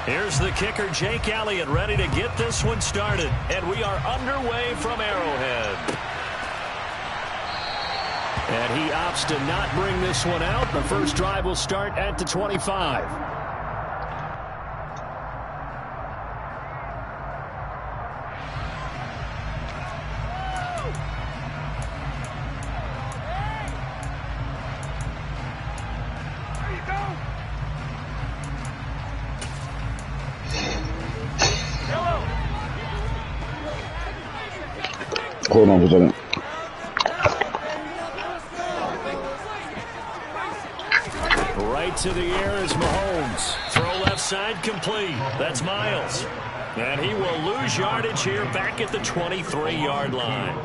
Here's the kicker, Jake Elliott, ready to get this one started. And we are underway from Arrowhead. And he opts to not bring this one out. The first drive will start at the 25. Hold on for a second. Right to the air is Mahomes. Throw left side complete. That's Miles. And he will lose yardage here back at the 23-yard line.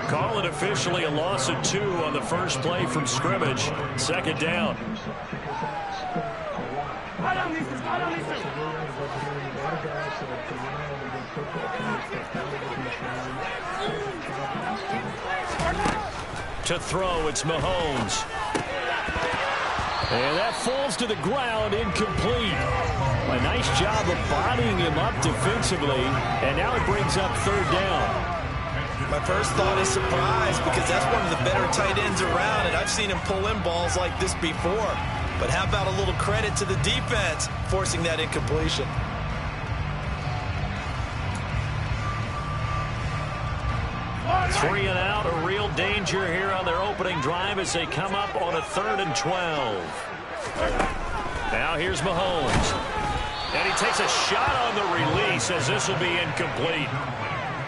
Call it officially a loss of 2 on the first play from scrimmage. Second down. To throw, it's Mahomes. And that falls to the ground, incomplete. A nice job of bodying him up defensively, and now it brings up third down. My first thought is surprise, because that's one of the better tight ends around, and I've seen him pull in balls like this before. But how about a little credit to the defense forcing that incompletion? Three and out, a real danger here on their opening drive as they come up on a 3rd and 12. Now here's Mahomes. And he takes a shot on the release as this will be incomplete.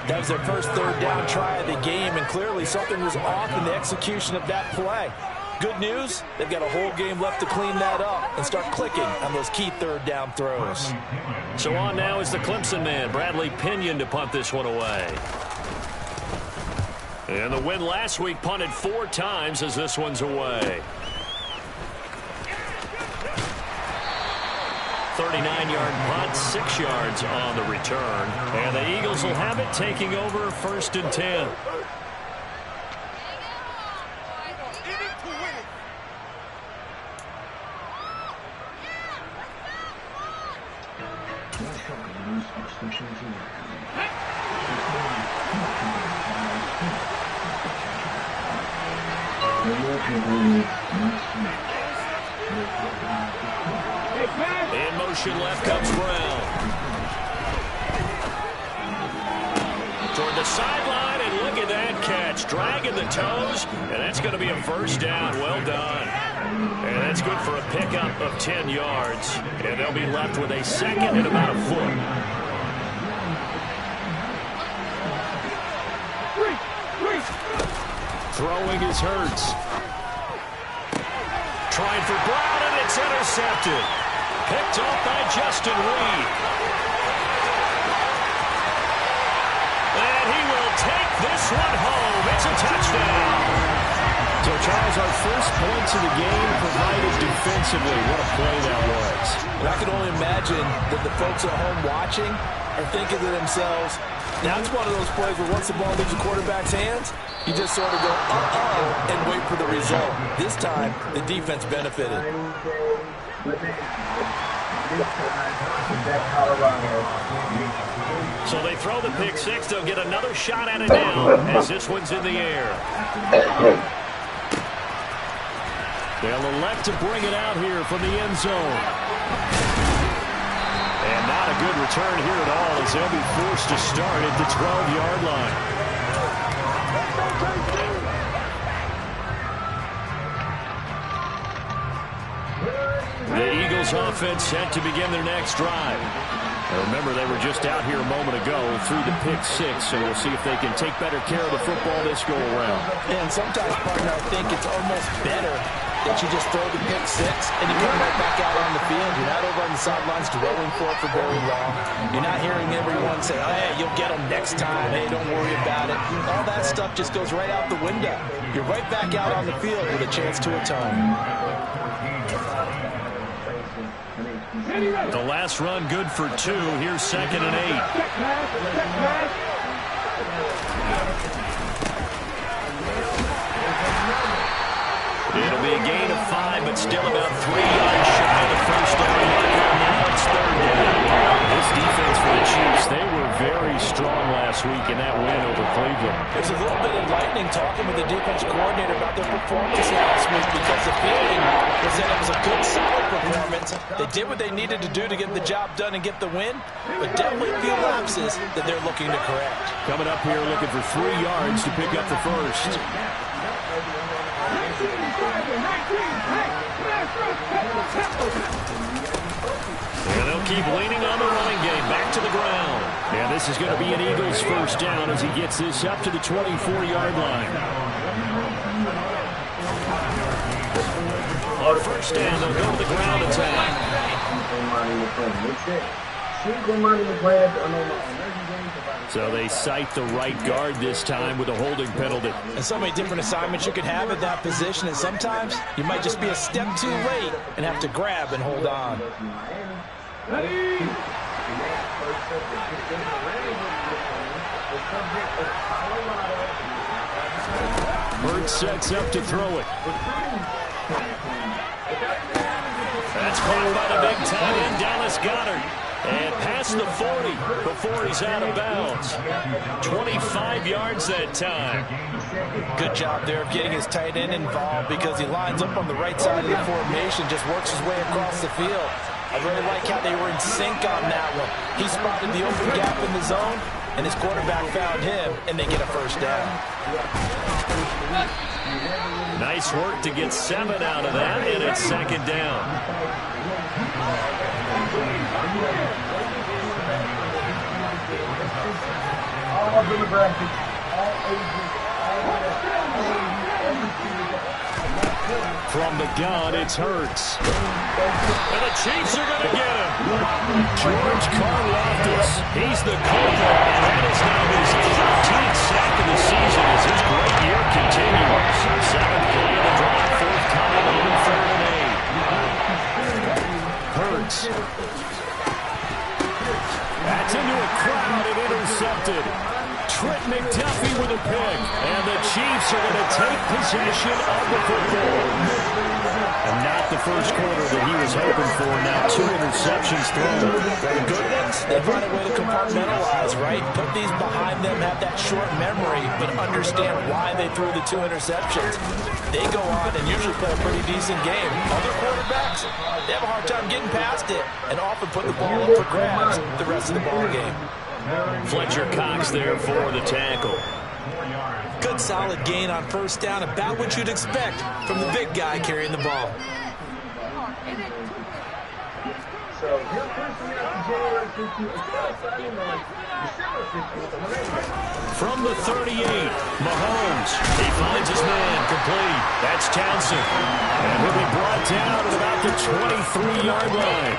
That was their first third down try of the game, and clearly something was off in the execution of that play. Good news, they've got a whole game left to clean that up and start clicking on those key third down throws. So on now is the Clemson man, Bradley Pinion, to punt this one away. And the win last week punted 4 times as this one's away. 39-yard punt, 6 yards on the return. And the Eagles will have it, taking over 1st and 10. In motion left comes Brown. Toward the sideline, and look at that catch. Dragging the toes, and that's going to be a first down. Well done. And that's good for a pickup of 10 yards. And they'll be left with a second and about a foot. Throwing is Hurts. Trying for Brown, and it's intercepted. Picked off by Justin Reed. And he will take this one home. It's a touchdown. So, Charles, our first points of the game provided defensively. What a play that was. And I can only imagine that the folks at home watching are thinking to themselves, now it's one of those plays where once the ball leaves the quarterback's hands, you just sort of go, uh-oh, and wait for the result. This time, the defense benefited. So they throw the pick six. They'll get another shot at it now as this one's in the air. They'll elect to bring it out here from the end zone. And not a good return here at all as they'll be forced to start at the 12-yard line. The Eagles offense set to begin their next drive. Now remember, they were just out here a moment ago through the pick six, so we'll see if they can take better care of the football this go around. And sometimes, partner, I think it's almost better that you just throw the pick six and you come right back out on the field. You're not over on the sidelines dwelling for it for very long. You're not hearing everyone say, oh, hey, you'll get them next time. Hey, don't worry about it. All that stuff just goes right out the window. You're right back out on the field with a chance to atone. The last run good for 2. Here's 2nd and 8. It'll be a gain of 5, but still about 3 yards shy of the first down marker. Now it's 3rd down. last week in that win over Cleveland. It's a little bit enlightening talking with the defense coordinator about their performance last week because the feeling was that it was a good, solid performance. They did what they needed to do to get the job done and get the win, but definitely a few lapses that they're looking to correct. Coming up here looking for 3 yards to pick up the first. And they'll keep leaning on the running game. Back to the ground. And this is going to be an Eagles first down as he gets this up to the 24-yard line. On first down, they'll go to the ground attack. So they cite the right guard this time with a holding penalty. And so many different assignments you could have at that position, and sometimes you might just be a step too late and have to grab and hold on. Bird sets up to throw it. That's caught by the big tight end, Dallas Goedert. And past the 40 before he's out of bounds. 25 yards that time. Good job there of getting his tight end involved because he lines up on the right side of the formation, just works his way across the field. I really like how they were in sync on that one. He spotted the open gap in the zone, and his quarterback found him, and they get a first down. Nice work to get 7 out of that, and it's second down. From the gun, it's Hurts. And the Chiefs are going to get him. George Karlaftis. He's the culprit, and that is now his 13th sack of the season as his great year continues. 7th play of the drive, 4th time on 3rd and 8. Hurts. That's into a crowd and intercepted. Trent McDuffie with a pick. And the Chiefs are going to take possession of the football. And not the first quarter that he was hoping for. Now 2 interceptions thrown. The good ones, they find a way to compartmentalize, right? Put these behind them, have that short memory, but understand why they threw the 2 interceptions. They go on and usually play a pretty decent game. Other quarterbacks, they have a hard time getting past it and often put the ball up for grabs the rest of the ball game. Fletcher Cox there for the tackle. Good solid gain on first down, about what you'd expect from the big guy carrying the ball. From the 38, Mahomes. He finds his man complete. That's Townsend. And he'll be brought down at about the 23-yard line.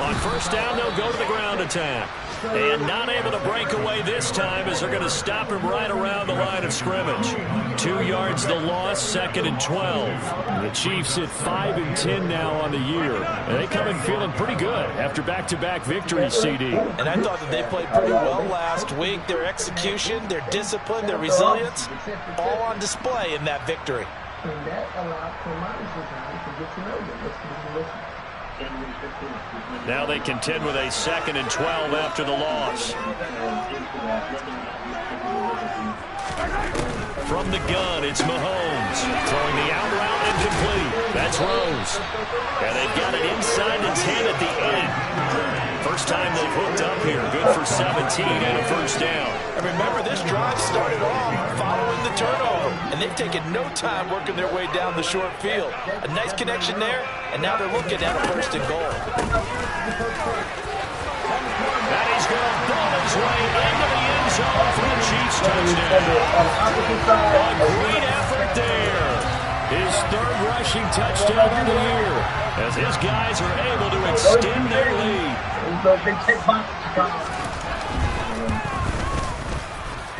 On first down, they'll go to the ground attack. And not able to break away this time as they're going to stop him right around the line of scrimmage. 2 yards the loss, 2nd and 12. The Chiefs at 5-10 now on the year. And they come in feeling pretty good after back-to-back victories, CD. And I thought that they played pretty well last week. Their execution, their discipline, their resilience, all on display in that victory. And that allowed Tomas to get to know them. Now they contend with a 2nd and 12 after the loss. From the gun, it's Mahomes. Throwing the out route incomplete. That's Rose. And they've got it inside the 10 at the end. First time they've hooked up here. Good for 17 and a first down. And remember, this drive started off following the turnover. And they've taken no time working their way down the short field. A nice connection there, and now they're looking at a 1st and goal. And he's going to ball his way into the end zone for the Chiefs touchdown. A great effort there. His 3rd rushing touchdown of the year as his guys are able to extend their lead.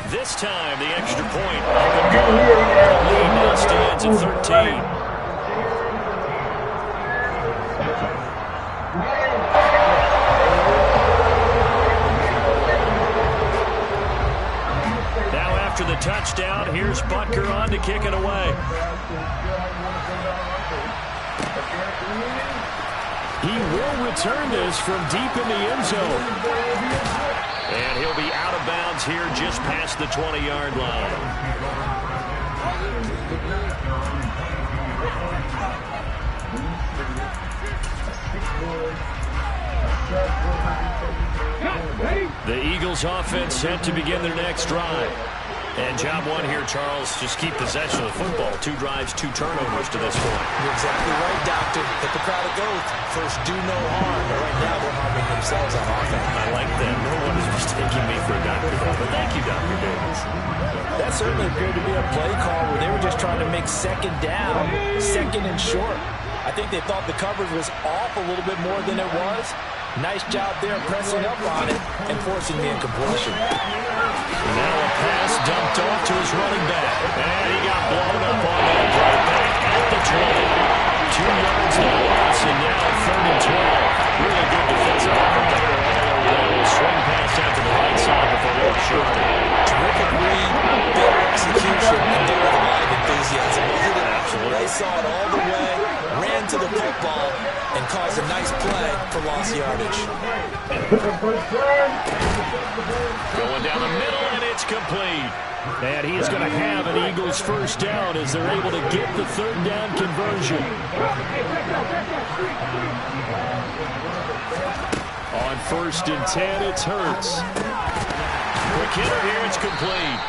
This time, the extra point up and good. The lead now stands at 13. Now after the touchdown, here's Butker on to kick it away. He will return this from deep in the end zone. And he'll be out of bounds here just past the 20-yard line. The Eagles offense set to begin their next drive. And job one here, Charles, just keep possession of the football. 2 drives, 2 turnovers to this point. You're exactly right, Doctor. Hippocratic oath. First, do no harm. But right now, they're harming themselves on offense. I like that. No one is mistaking me for a doctor, though. But thank you, Dr. Davis. That certainly appeared to be a play call where they were just trying to make second down, second and short. I think they thought the coverage was off a little bit more than it was. Nice job there pressing up on it and forcing the incompletion. Now a pass dumped off to his running back. And he got blown up on that play back at the 20. 2 yards of loss, and now 3rd and 12. Really good defensive effort there. Swing pass out to the right side before a little short. Terrific read, better execution, and do it with a lot of enthusiasm. Absolutely. They saw it all the way, ran to the football, and caused a nice play for lost yardage. Going down the middle, and it's complete. And he is going to have an Eagles first down as they're able to get the 3rd down conversion. On 1st and 10, it's Hurts. Quick hitter here, it's complete.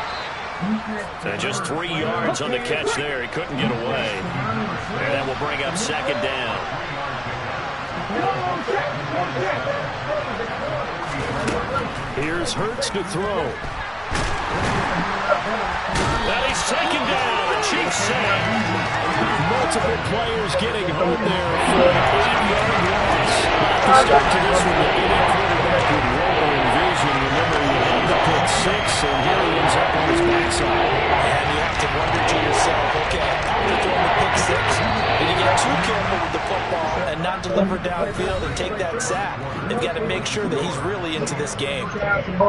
And just 3 yards on the catch there. He couldn't get away. And that will bring up 2nd down. Here's Hurts to throw. And he's taken down. A cheap sack. Multiple players getting hurt there for an 8-yard loss. The start to this one, the any quarterback with rolling vision. Remember, he had the pick 6, and here he ends up on his backside. And you have to wonder to yourself, okay, after throwing the pick 6, did he get too careful with the football and not deliver downfield and take that sack? They've got to make sure that he's really into this game.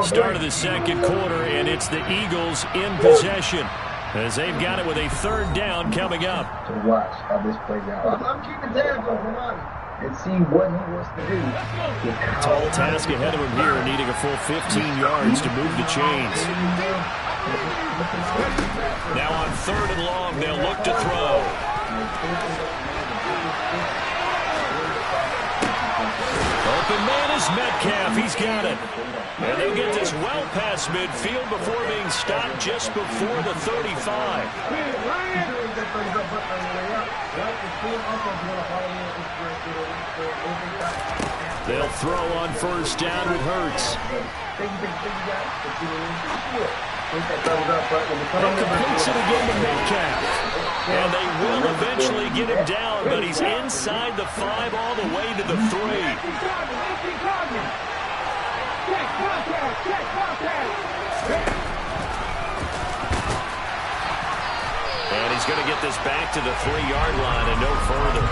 Start of the 2nd quarter, and it's the Eagles in possession as they've got it with a 3rd down coming up. To watch how this plays out. I'm keeping tabs on Ramani and see what he wants to do. Tall task ahead of him here, needing a full 15 yards to move the chains. Now on 3rd and long, they'll look to throw. Open man is Metcalf. He's got it. And they'll get this well past midfield before being stopped just before the 35. They'll throw on 1st down with Hurts. And completes it again to Metcalf. And they will eventually get him down, but he's inside the 5 all the way to the 3. And he's going to get this back to the 3-yard line and no further.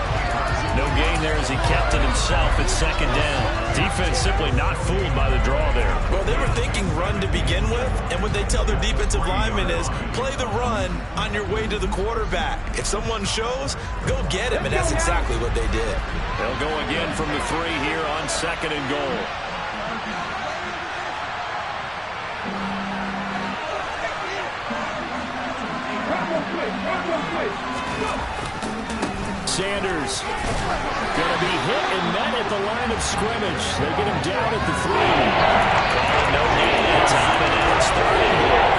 No gain there as he kept it himself at 2nd down. Defense simply not fooled by the draw there. Well, they were thinking run to begin with, and what they tell their defensive linemen is play the run on your way to the quarterback. If someone shows, go get him, and that's exactly what they did. They'll go again from the 3 here on 2nd and goal. Sanders going to be hit and met at the line of scrimmage. They get him down at the 3. Calling no gain that time, and now it's 3rd and goal.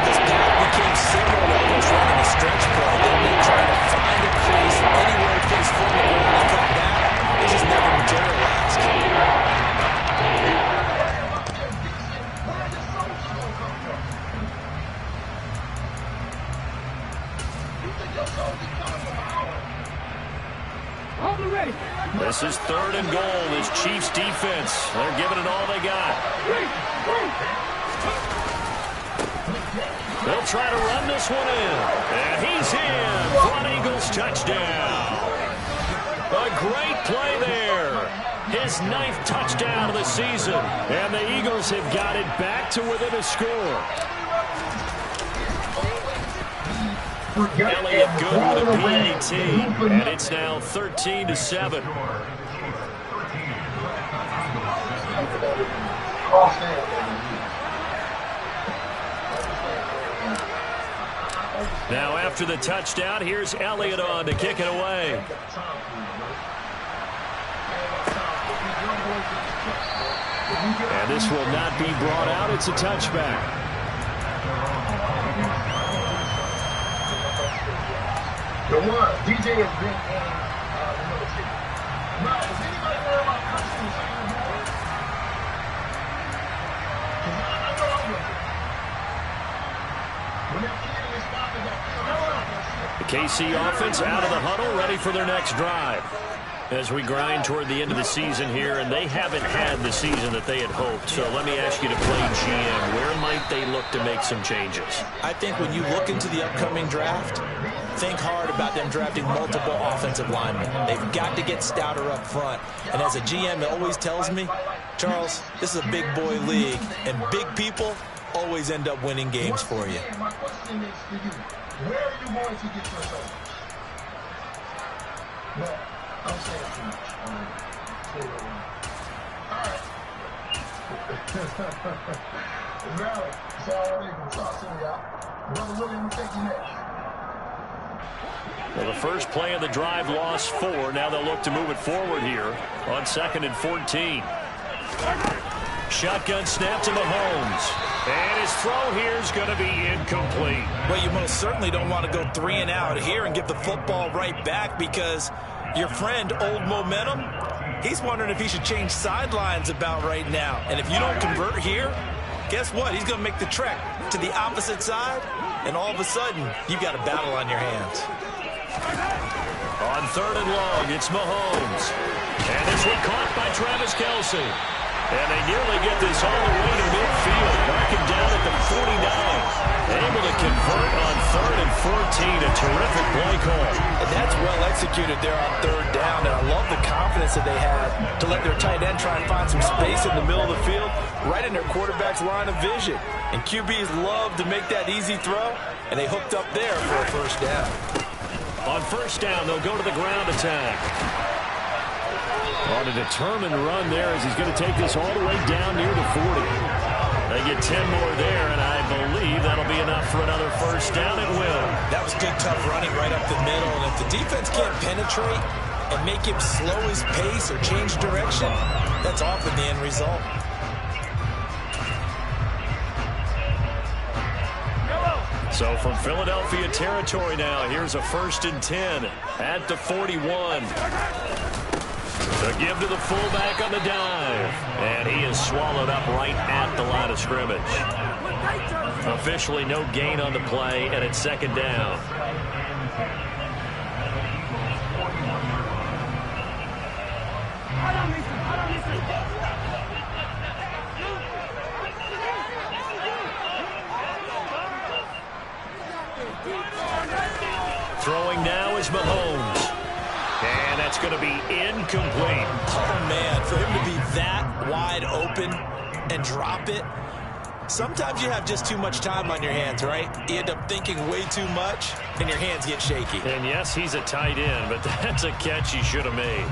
This pass became similar to almost running a stretch play. They're trying to find a place anywhere to put his foot in the ground and come back. It just never materialized. This is 3rd and goal. This Chiefs defense, they're giving it all they got. They'll try to run this one in. And he's in. Front Eagles touchdown. A great play there. His 9th touchdown of the season. And the Eagles have got it back to within a score. Elliott good with a PAT, and it's now 13-7. Now after the touchdown, here's Elliott on to kick it away. And this will not be brought out. It's a touchback. The one, DJ has been in the military. Now, does anybody know about customs anymore? Because I know I was. When that kid and his father got killed, The KC offense out of the huddle, ready for their next drive. As we grind toward the end of the season here, and they haven't had the season that they had hoped. So let me ask you to play GM. Where might they look to make some changes? I think when you look into the upcoming draft, think hard about them drafting multiple offensive linemen. They've got to get stouter up front. And as a GM, it always tells me, Charles, this is a big boy league, and big people always end up winning games for you. my question is for you. Where are you going to get yourself? Well, I'm saying too much. All right. Rally. Assalamu alaikum. Talk to me, y'all. Brother William, we take you next. Well, the first play of the drive lost 4. Now they'll look to move it forward here on 2nd and 14. Shotgun snap to Mahomes. And his throw here is going to be incomplete. Well, you most certainly don't want to go 3 and out here and give the football right back, because your friend, Old Momentum, he's wondering if he should change sidelines about right now. And if you don't convert here, guess what? He's going to make the trek to the opposite side, and all of a sudden, you've got a battle on your hands. On 3rd and long, it's Mahomes. And this one caught by Travis Kelce. And they nearly get this all the way to midfield. Marking down at the 49. Able to convert on 3rd and 14. A terrific play call. And that's well executed there on 3rd down. And I love the confidence that they had to let their tight end try and find some space in the middle of the field, right in their quarterback's line of vision. And QBs love to make that easy throw, and they hooked up there for a 1st down. On 1st down, they'll go to the ground attack. On a determined run there as he's going to take this all the way down near the 40. They get 10 more there, and I believe that'll be enough for another 1st down. It will. That was good, tough running right up the middle. And if the defense can't penetrate and make him slow his pace or change direction, that's often the end result. So from Philadelphia territory now, here's a 1st and 10 at the 41. The give to the fullback on the dive. And he is swallowed up right at the line of scrimmage. Officially no gain on the play, and it's 2nd down. Throwing now is Mahomes. And that's going to be incomplete. Oh, man, for him to be that wide open and drop it. Sometimes you have just too much time on your hands, right? You end up thinking way too much, and your hands get shaky. And yes, he's a tight end, but that's a catch he should have made.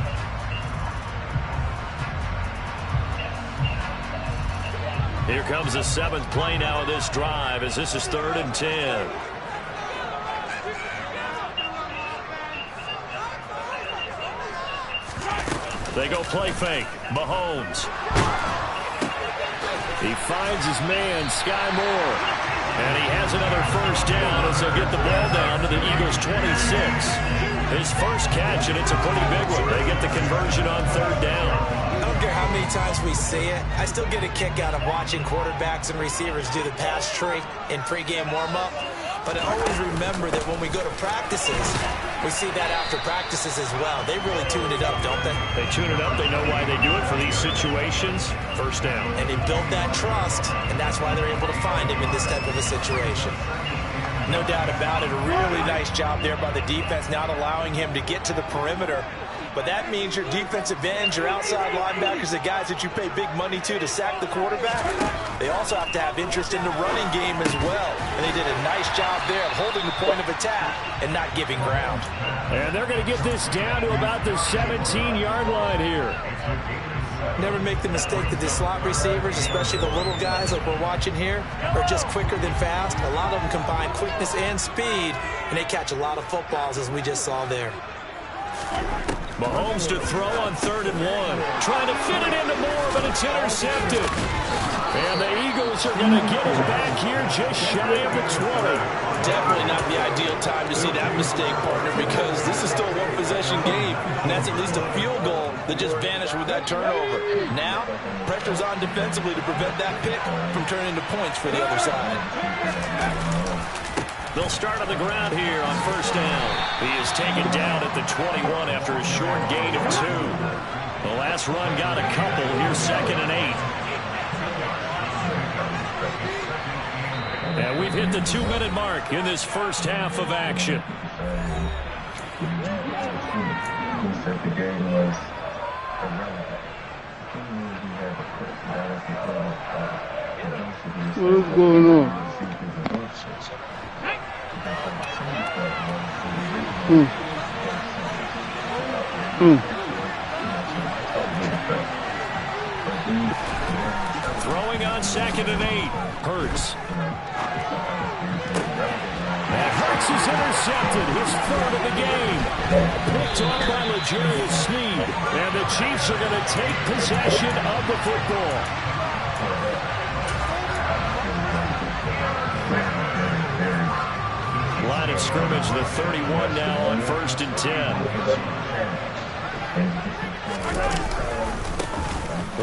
Here comes the 7th play now of this drive, as this is 3rd and 10. They go play fake. Mahomes. He finds his man, Sky Moore. And he has another 1st down as they'll get the ball down to the Eagles' 26. His first catch, and it's a pretty big one. They get the conversion on 3rd down. I don't care how many times we say it, I still get a kick out of watching quarterbacks and receivers do the pass tree in pregame warm-up. But I always remember that when we go to practices, we see that after practices as well. They really tune it up, don't they? They tune it up. They know why they do it for these situations. 1st down. And they build that trust, and that's why they're able to find him in this type of a situation. No doubt about it. A really nice job there by the defense, not allowing him to get to the perimeter. But that means your defensive ends, your outside linebackers, the guys that you pay big money to sack the quarterback, they also have to have interest in the running game as well. And they did a nice job there of holding the point of attack and not giving ground. And they're going to get this down to about the 17-yard line here. Never make the mistake that the slot receivers, especially the little guys like we're watching here, are just quicker than fast. A lot of them combine quickness and speed, and they catch a lot of footballs, as we just saw there. Mahomes to throw on 3rd and 1. Trying to fit it into Moore, but it's intercepted. And the Eagles are going to get it back here just shy of the 20. Definitely not the ideal time to see that mistake, partner, because this is still a one-possession game, and that's at least a field goal that just vanished with that turnover. Now, pressure's on defensively to prevent that pick from turning into points for the other side. They'll start on the ground here on 1st down. He is taken down at the 21 after a short gain of 2. The last run got a couple. Here's 2nd and 8. And we've hit the 2-minute mark in this first half of action. What is going on? Throwing on 2nd and 8. Hurts. And Hurts is intercepted. His 3rd of the game. Picked off by L'Jarius Sneed. And the Chiefs are going to take possession of the football. Line of scrimmage, the 31 now on 1st and 10.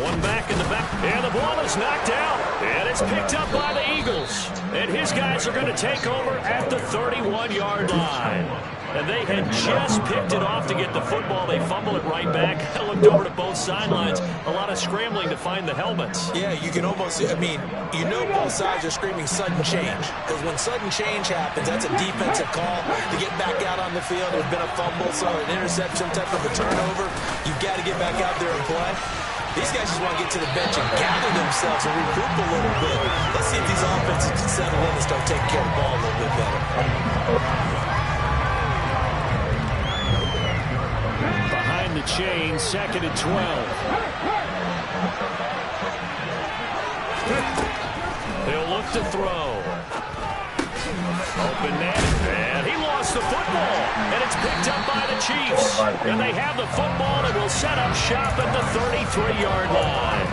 One back in the back, and the ball is knocked out, and it's picked up by the Eagles. And his guys are going to take over at the 31-yard line. And they had just picked it off to get the football. They fumble it right back. I looked over to both sidelines. A lot of scrambling to find the helmets. Yeah, you can almost, I mean, you know both sides are screaming sudden change. Because when sudden change happens, that's a defensive call to get back out on the field. There's been a fumble, so an interception, type of a turnover. You've got to get back out there and play. These guys just want to get to the bench and gather themselves and regroup a little bit. Let's see if these offenses can settle in and start taking care of the ball a little bit better. Behind the chain, 2nd and 12. He'll look to throw. Open net, and he lost the football, and it's picked up by the Chiefs. And they have the football and will set up shop at the 33-yard line.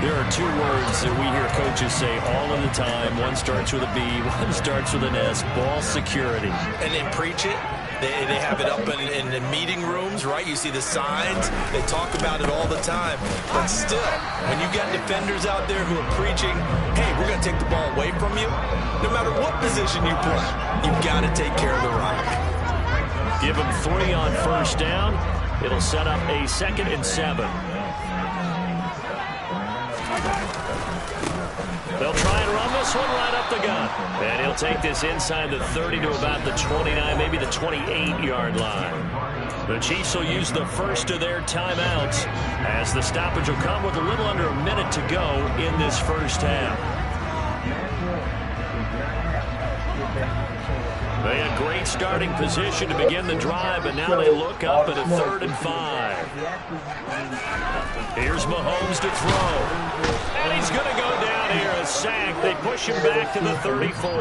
There are 2 words that we hear coaches say all of the time. One starts with a B, one starts with an S, ball security. And then preach it. They have it up in the meeting rooms, right? You see the signs. They talk about it all the time. But still, when you got defenders out there who are preaching, hey, we're going to take the ball away from you, no matter what position you play, you've got to take care of the rock. Give them 3 on 1st down. It'll set up a 2nd and 7. They'll try and run this one right up the gut. And he'll take this inside the 30 to about the 29, maybe the 28-yard line. The Chiefs will use the first of their timeouts as the stoppage will come with a little under a minute to go in this first half. They had a great starting position to begin the drive, but now they look up at a 3rd and 5. Here's Mahomes to throw. And he's going to go down here, a sack. They push him back to the 34.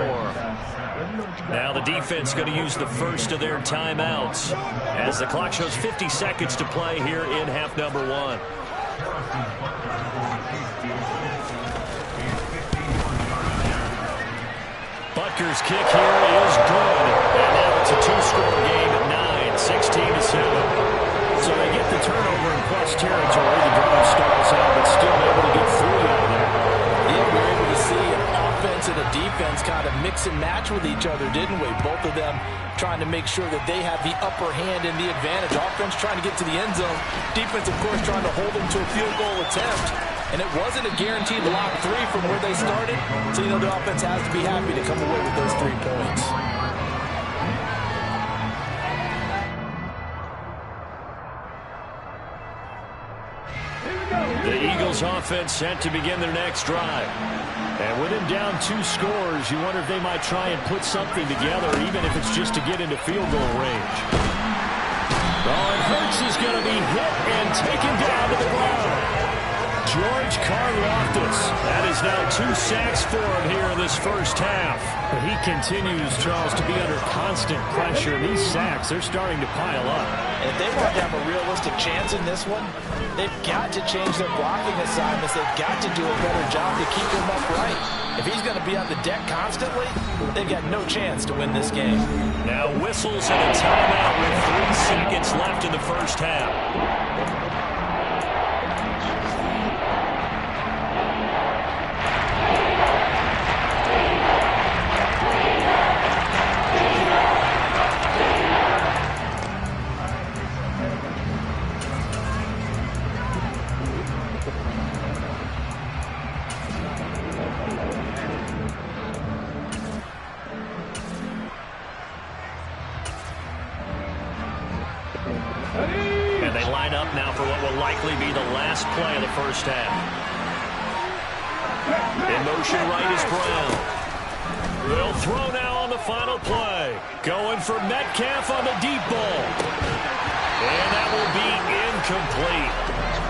Now the defense going to use the first of their timeouts as the clock shows 50 seconds to play here in half number 1. Butker's kick here is good. And now it's a 2-score game at 9, 16-7. So they get the turnover in plus territory. The drive stalls out, but still able to get 3 out of there. Yeah, we were able to see an offense and a defense kind of mix and match with each other, didn't we? Both of them trying to make sure that they have the upper hand and the advantage. Offense trying to get to the end zone. Defense, of course, trying to hold them to a field goal attempt. And it wasn't a guaranteed lock 3 from where they started. So, you know, the offense has to be happy to come away with those 3 points. The Eagles offense set to begin their next drive. And with him down 2 scores, you wonder if they might try and put something together, even if it's just to get into field goal range. Oh, and Hurts is going to be hit and taken down to the ground. George Karlaftis. That is now 2 sacks for him here in this first half. But he continues, Charles, to be under constant pressure. These sacks, they're starting to pile up. And if they want to have a realistic chance in this one, they've got to change their blocking assignments. They've got to do a better job to keep him upright. If he's going to be on the deck constantly, they've got no chance to win this game. Now whistles and a timeout with 3 seconds left in the first half. And they line up now for what will likely be the last play of the first half. In motion right is Brown. They'll throw now on the final play. Going for Metcalf on the deep ball. And that will be incomplete.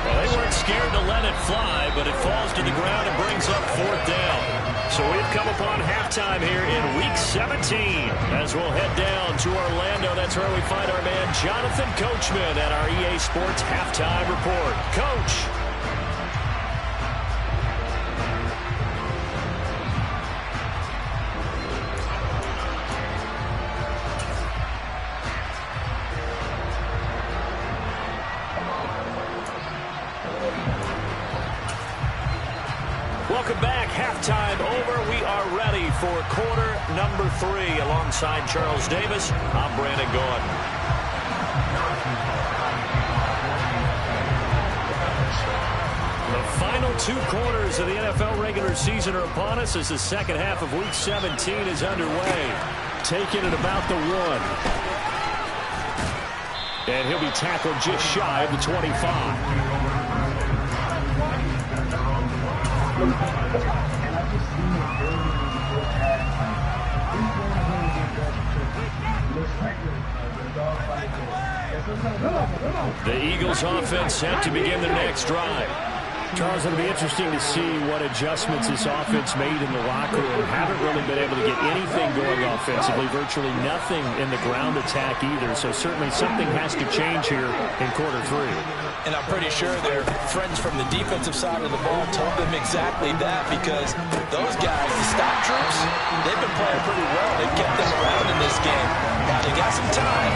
Well, they weren't scared to let it fly, but it falls to the ground and brings up 4th down. So we've come upon halftime here in Week 17. As we'll head down to Orlando, that's where we find our man Jonathan Coachman at our EA Sports Halftime Report. Coach. Welcome back. Halftime over. We are ready for quarter number 3. Alongside Charles Davis, I'm Brandon Gaudin. The final 2 quarters of the NFL regular season are upon us as the second half of Week 17 is underway. Taking it about the 1. And he'll be tackled just shy of the 25. The Eagles offense set to begin their next drive. Charles, it'll be interesting to see what adjustments this offense made in the locker room. Haven't really been able to get anything going offensively, virtually nothing in the ground attack either. So certainly something has to change here in quarter 3. And I'm pretty sure their friends from the defensive side of the ball told them exactly that, because those guys, the stop troops, they've been playing pretty well. They've kept them around in this game. Now they got some time.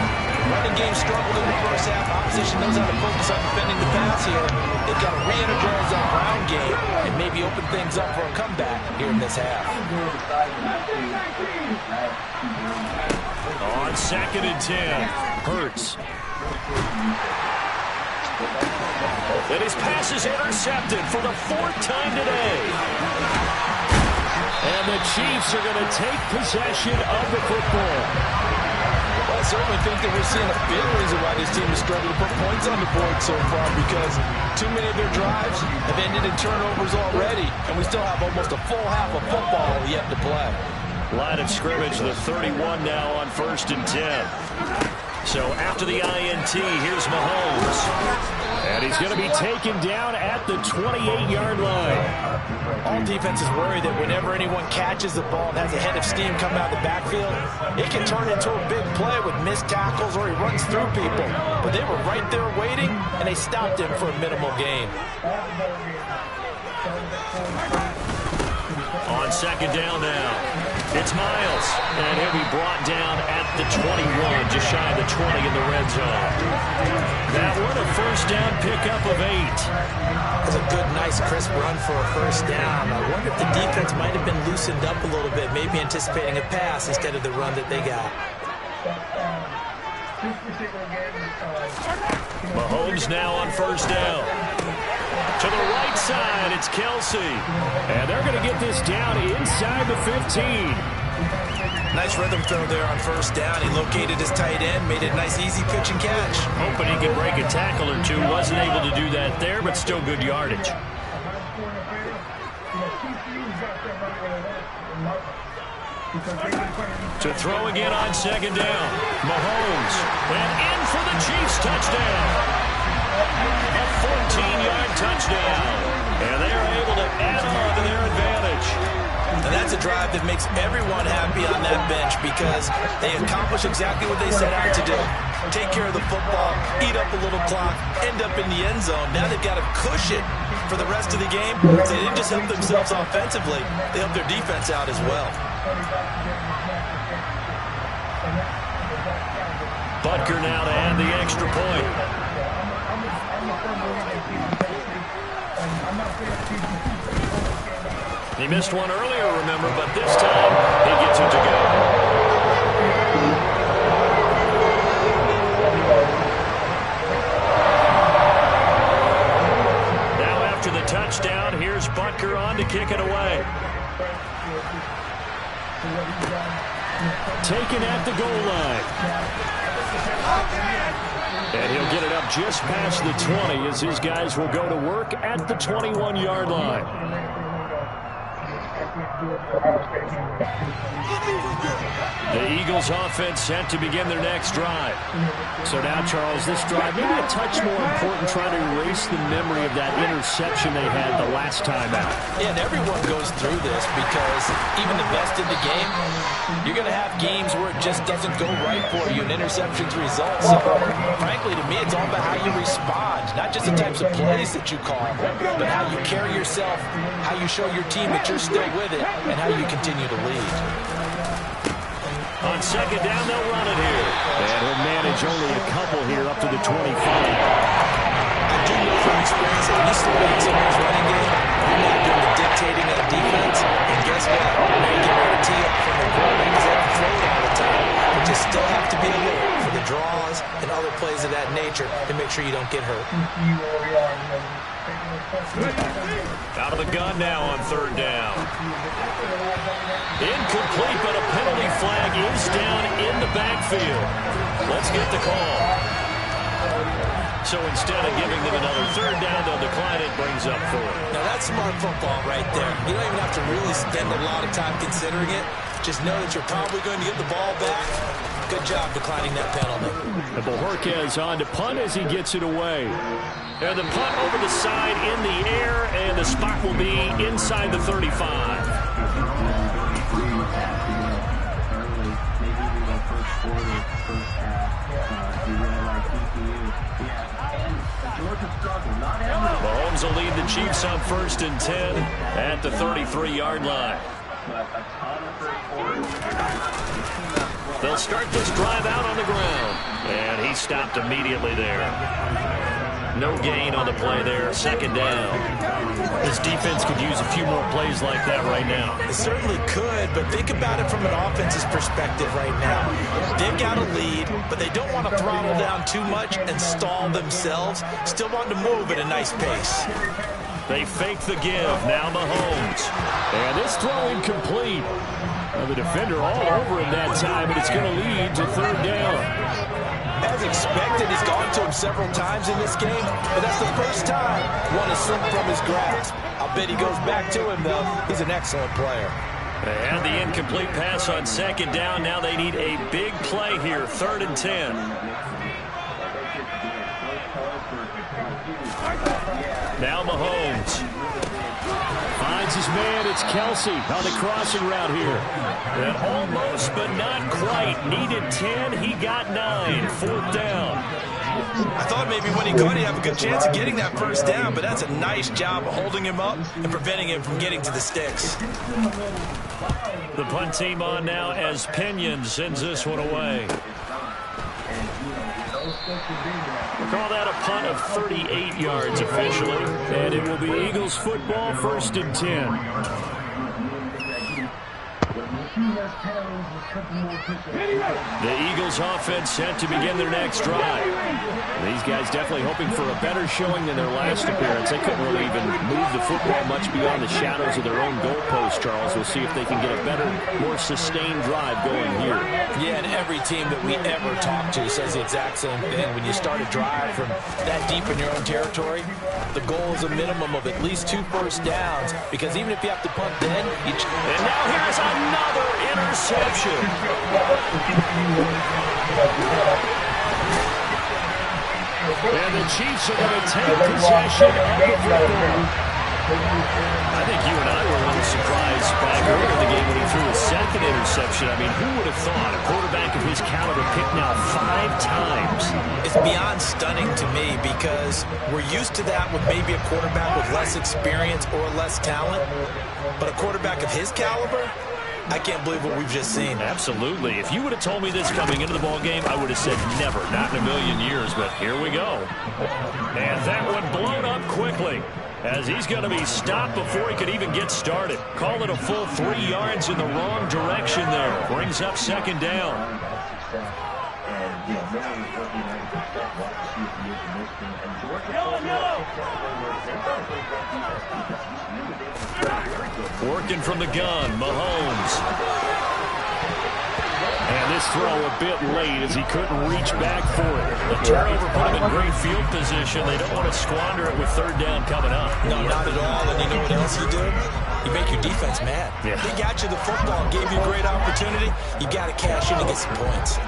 Running game struggled in the first half. Opposition knows how to focus on defending the pass here. They've got to re-energize that ground game and maybe open things up for a comeback here in this half. On 2nd and 10, Hurts. And his pass is intercepted for the 4th time today. And the Chiefs are going to take possession of the football. Well, I certainly think that we're seeing a big reason why this team has struggled to put points on the board so far, because too many of their drives have ended in turnovers already, and we still have almost a full half of football yet to play. Line of scrimmage, the 31 now on 1st and 10. So after the INT, here's Mahomes. And he's going to be taken down at the 28-yard line. All defenses worry that whenever anyone catches the ball and has a head of steam come out of the backfield, it can turn into a big play with missed tackles or he runs through people. But they were right there waiting, and they stopped him for a minimal gain. On 2nd down now, it's Miles, and he'll be brought down at the 21, just shy of the 20 in the red zone. That one, a 1st down pickup of 8. That's a good, nice, crisp run for a 1st down. I wonder if the defense might have been loosened up a little bit, maybe anticipating a pass instead of the run that they got. Mahomes now on 1st down. To the right side, it's Kelsey. And they're going to get this down inside the 15. Nice rhythm throw there on 1st down. He located his tight end, made it a nice, easy pitch and catch. Hoping he could break a tackle or two. Wasn't able to do that there, but still good yardage. To throw again on 2nd down. Mahomes. And in for the Chiefs touchdown. A 14-yard touchdown. And they are able to add on to their advantage. And that's a drive that makes everyone happy on that bench because they accomplish exactly what they set out to do. Take care of the football, eat up a little clock, end up in the end zone. Now they've got a cushion for the rest of the game. So they didn't just help themselves offensively, they helped their defense out as well. Butker now to add the extra point. He missed one earlier, remember, but this time he gets it to go. Now after the touchdown, here's Butker on to kick it away. Taken at the goal line. And he'll get it up just past the 20 as his guys will go to work at the 21-yard line. The Eagles offense set to begin their next drive. So now, Charles, this drive maybe a touch more important, trying to erase the memory of that interception they had the last time out. Yeah, and everyone goes through this because even the best in the game, you're going to have games where it just doesn't go right for you and interceptions result. So, frankly, to me, it's all about how you respond, not just the types of plays that you call, but how you carry yourself, how you show your team that you're still with it, and how you continue to lead. On second down, they'll run it here. And he'll manage only a couple here up to the 25. I do know from experience that when you slow down someone's running game, you're not doing the dictating of the defense. And guess what? Now you get ready to tee up from the quarterback because they can throw it all the time. But you still have to be alert for the draws and other plays of that nature to make sure you don't get hurt. Out of the gun now on third down. Incomplete, but a penalty flag is down in the backfield. Let's get the call. So instead of giving them another third down, they'll decline it, brings up fourth. Now that's smart football right there. You don't even have to really spend a lot of time considering it. Just know that you're probably going to get the ball back. Good job declining that penalty. And Bojorquez on to punt as he gets it away. And the punt over the side in the air, and the spot will be inside the 35. Mahomes will lead the Chiefs on 1st and 10 at the 33-yard line. They'll start this drive out on the ground, and he stopped immediately there. No gain on the play there, second down. This defense could use a few more plays like that right now. It certainly could, but think about it from an offense's perspective right now. They've got a lead, but they don't want to throttle down too much and stall themselves. Still want to move at a nice pace. They fake the give. Now Mahomes. And this throw incomplete. Well, the defender all over him that time, and it's going to lead to third down. As expected, he's gone to him several times in this game, but that's the first time one has slipped from his grasp. I'll bet he goes back to him, though. He's an excellent player. They had the incomplete pass on second down. Now they need a big play here, 3rd and 10. Now Mahomes. Finds his man. It's Kelsey on the crossing route here. And almost, but not quite. Needed 10. He got 9. 4th down. I thought maybe when he caught, he'd have a good chance of getting that first down, but that's a nice job of holding him up and preventing him from getting to the sticks. The punt team on now as Pinion sends this one away. We'll call that a punt of 38 yards officially. And it will be Eagles football, 1st and 10. The Eagles offense set to begin their next drive. These guys definitely hoping for a better showing than their last appearance. They couldn't really even move the football much beyond the shadows of their own goalpost, Charles. We'll see if they can get a better, more sustained drive going here. Yeah, and every team that we ever talk to says the exact same thing. When you start a drive from that deep in your own territory, the goal is a minimum of at least 2 first downs, because even if you have to punt then, you... And now here's another interception. And the Chiefs are going to take possession of the football. I think you and I were a little surprised back earlier in the game when he threw his second interception. I mean, who would have thought a quarterback of his caliber picked now 5 times? It's beyond stunning to me because we're used to that with maybe a quarterback with less experience or less talent. But a quarterback of his caliber, I can't believe what we've just seen. Absolutely. If you would have told me this coming into the ball game, I would have said never, not in a million years. But here we go. And that one blown up quickly, as he's going to be stopped before he could even get started. Call it a full 3 yards in the wrong direction there. Brings up second down. Working from the gun, Mahomes. And this throw a bit late as he couldn't reach back for it. The turnover put him in great field position. They don't want to squander it with third down coming up. No, not at all. And you know what else you do? You make your defense mad. Yeah. They got you the football, gave you a great opportunity. You got to cash in and get some points.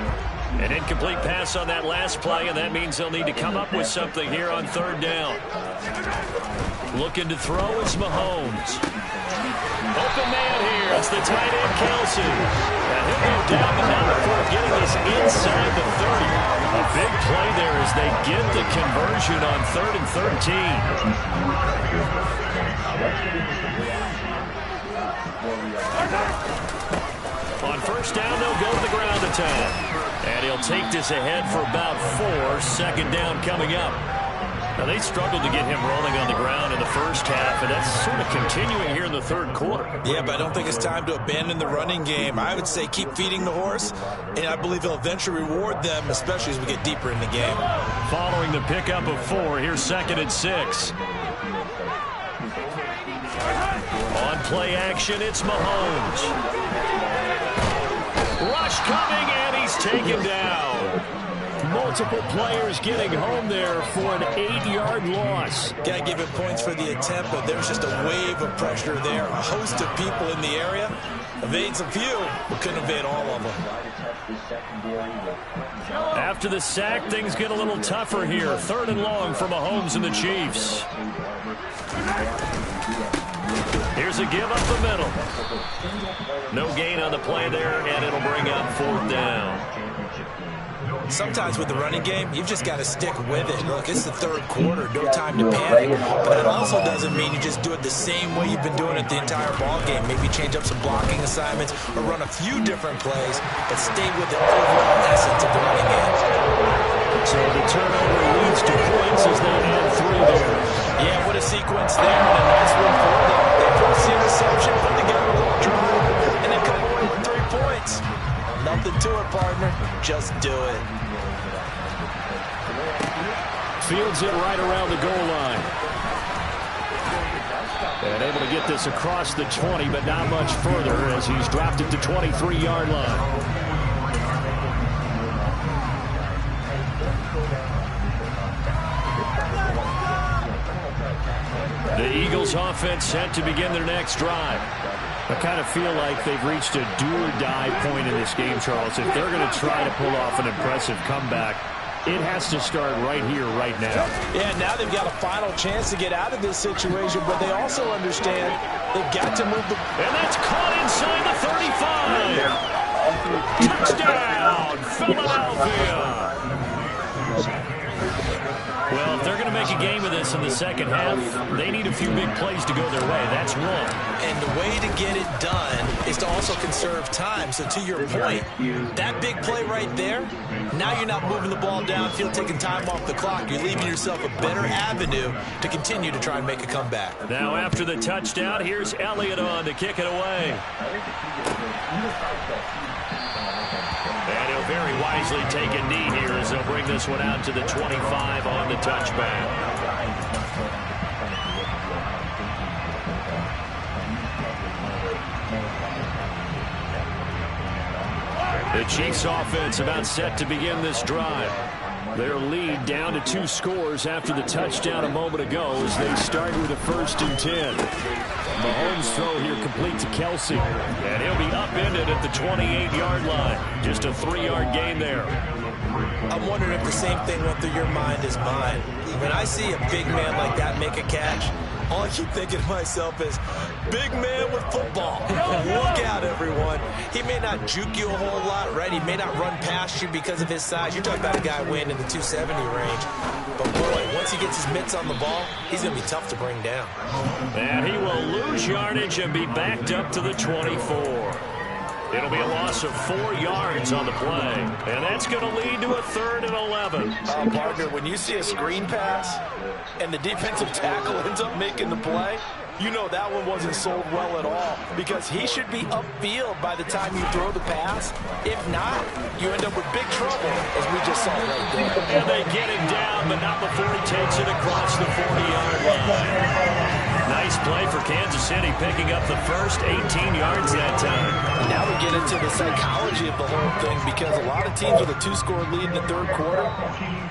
An incomplete pass on that last play, and that means they'll need to come up with something here on third down. Looking to throw is Mahomes. Open man here. It's the tight end, Kelsey. And he'll go down, but not before getting this inside the 30. A big play there as they get the conversion on 3rd and 13. On first down, they'll go to the ground attack. And he'll take this ahead for about 4. Second down coming up. Now, they struggled to get him rolling on the ground in the first half, and that's sort of continuing here in the third quarter. Yeah, but I don't think it's time to abandon the running game. I would say keep feeding the horse, and I believe he'll eventually reward them, especially as we get deeper in the game. Following the pickup of 4, here's 2nd and 6. On play action, it's Mahomes. Rush coming, and he's taken down. Multiple players getting home there for an 8-yard loss. Got to give him points for the attempt, but there's just a wave of pressure there. A host of people in the area. Evades a few, but couldn't evade all of them. After the sack, things get a little tougher here. 3rd and long for Mahomes and the Chiefs. Here's a give up the middle. No gain on the play there, and it'll bring up 4th down. Sometimes with the running game, you've just got to stick with it. Look, it's the third quarter, no time to panic. But that also doesn't mean you just do it the same way you've been doing it the entire ball game. Maybe change up some blocking assignments or run a few different plays, but stay with the overall essence of the running game. So the turnover leads to points as they add 3 there. Yeah, what a sequence there, and a nice one for them. They force the interception, put together a little drive, and then come away with 3 points. Nothing to it, partner. Just do it. Fields it right around the goal line. And able to get this across the 20, but not much further as he's dropped it to 23-yard line. The Eagles offense set to begin their next drive. I kind of feel like they've reached a do-or-die point in this game, Charles. If they're going to try to pull off an impressive comeback, it has to start right here, right now. Yeah, now they've got a final chance to get out of this situation, but they also understand they've got to move the... And that's caught inside the 35. Touchdown, Philadelphia. Well, if they're going to make a game of this in the second half, they need a few big plays to go their way. That's one. And the way to get it done is to also conserve time. So to your point, that big play right there, now you're not moving the ball downfield, taking time off the clock. You're leaving yourself a better avenue to continue to try and make a comeback. Now after the touchdown, here's Elliott on to kick it away. And he'll very wisely take a knee here as they'll bring this one out to the 25 on the touchback. The Chiefs offense about set to begin this drive. Their lead down to 2 scores after the touchdown a moment ago as they start with a 1st and 10. Mahomes' throw here complete to Kelsey. And he'll be upended at the 28-yard line. Just a 3-yard gain there. I'm wondering if the same thing went through your mind as mine. When I see a big man like that make a catch, All I keep thinking to myself is, big man with football. Look out, everyone. He may not juke you a whole lot, right? He may not run past you because of his size. You're talking about a guy weighing in the 270 range. But, boy, once he gets his mitts on the ball, he's going to be tough to bring down. And he will lose yardage and be backed up to the 24. It'll be a loss of 4 yards on the play. And that's going to lead to a 3rd and 11. Partner, when you see a screen pass and the defensive tackle ends up making the play, you know that one wasn't sold well at all, because he should be upfield by the time you throw the pass. If not, you end up with big trouble, as we just saw right there. And they get him down, but not before he takes it across the 40-yard line. Nice play for Kansas City, picking up the first 18 yards that time. Now we get into the psychology of the whole thing, because a lot of teams with a 2-score lead in the 3rd quarter,